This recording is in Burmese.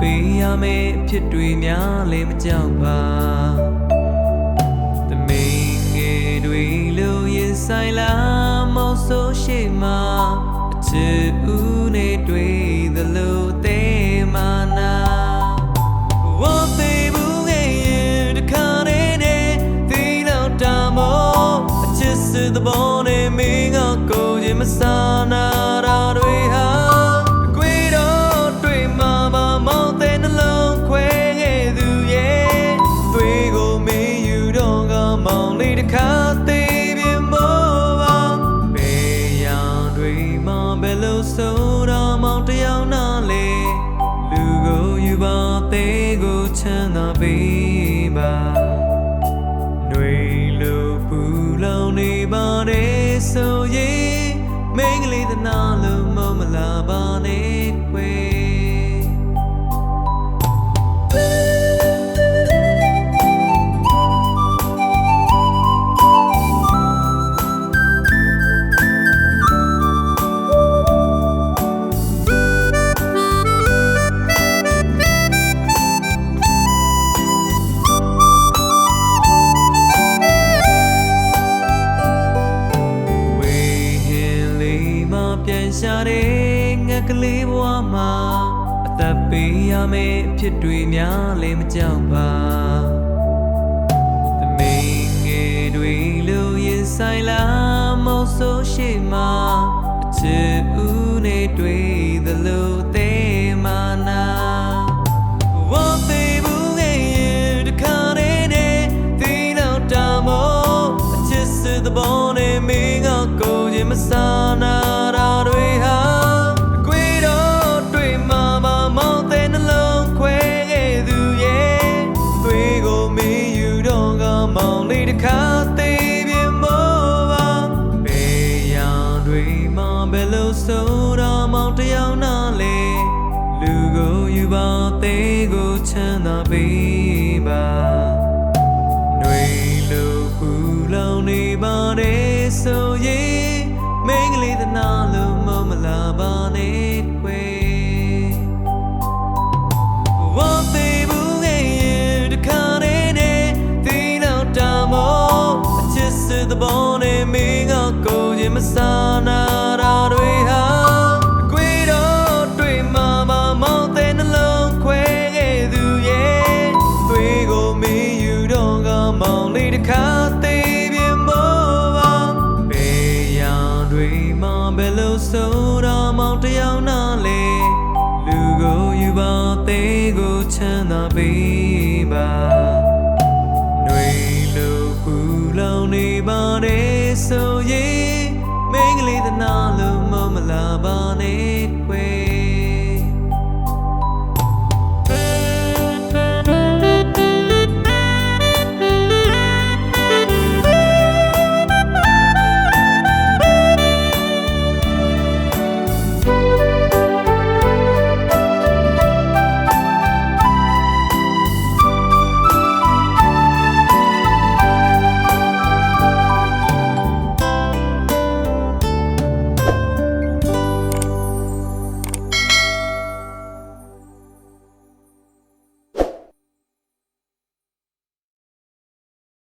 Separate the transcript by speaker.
Speaker 1: ပေးရမယ့်ဖြစ်တွေများလည်းမကြောက်ပါသမီးငယ်တွေလိုရင်ဆိုင်လာမောင်ဆိုရှိမှာအချစ်ဦးနဲ့တွေ့သလိုတဲမာနာဝတ်သေးဘူးငယ်ရင်တခါနဲ့သီးလောက်တာမောအချစ်စစ်သဘောနဲ့မင်းကကိုရင်မစားနာတာတွေဟာဆိုတာမောင်တယောက်နာလေလူကိုယူပါသေးကိုချမ်းသာပေးပါတွေလိုပူလောင်နေပါတယ်ဆိုရင်မင်းကလေးသနာလို့မမလာပါနဲ့ခွေရှာတဲ့ငါကလေးဘဝမှာအသက်ပေးရမယ့်ဖြစ်တွေများလည်းမကြောက်ပါသမီးငယ်တွေလိုရင်ဆိုင်လာမောင်ဆိုရှိမှာအချစ်ဦးနဲ့တွေ့သလိုတဲမာနာဝတ်သေးဘူးငယ်ရင်တခါနဲ့သီးလောက်တာမောအချစ်စစ်သဘောနဲ့မင်းကကိုရင်မစားနာဆိုတာမောင်တယောက်နာလေလူကိုယူပါသေးကိုချမ်းသာပေးပါတွေလိုပူလောင်နေပါတယ်ဆိုရင်မင်းကလေးသနာလို့မလာပါနဲ့ခွေဝတ်သေးဘူးငယ်ရင်တခါနဲ့သီးလောက်တာမောအချစ်စစ်သဘောနဲ့မင်းကကိုရင်မစားနာတာတွေခါသေးပြမောပါဘေးရန်တွေမှာဘယ်လိုဆိုတာမောင်တယောက်နာလေလူကိုယူပါသေးကိုချမ်းသာပေးပါတွေလိုပူလောင်နေပါတယ်ဆိုရင်မင်းကလေးသနာလို့မလာပါနဲ့